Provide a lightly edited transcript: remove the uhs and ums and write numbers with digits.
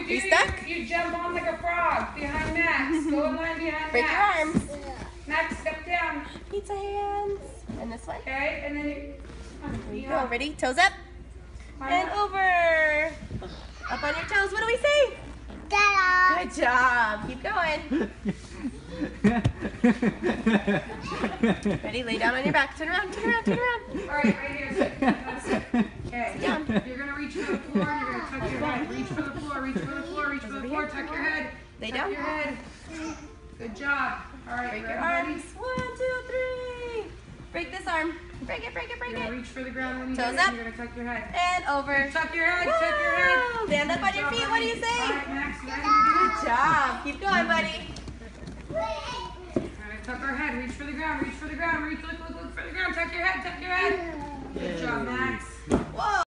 You stuck? You jump on like a frog behind Max. Go in line behind Break Max. your arms. Max, step down. Pizza hands. And this one. Okay, and then you... There you go. Ready? Toes up. And over. Up on your toes. What do we say? Good job. Keep going. Ready? Lay down on your back. Turn around, turn around, turn around. All right, right here. Okay. Down. You're going to reach for the floor and you're going to tuck your head. Reach for the floor, reach for the floor, reach for the floor. Tuck your head. Lay Tuck down. your head. Good job. All right, Break your everybody. arms. 1, 2, 3. Break this arm. Break it, break it, break You're going to it. reach for the ground when you Toes do it. up. You're going to tuck your head. And over. Tuck your head, tuck your head. Woo! Stand up on your feet. What do you All say? right, Max, ready? Good job. Keep going, buddy. All right, tuck our head. Reach for the ground, reach for the ground. Reach, look for the ground. Tuck your head, tuck your head. Good job, Max.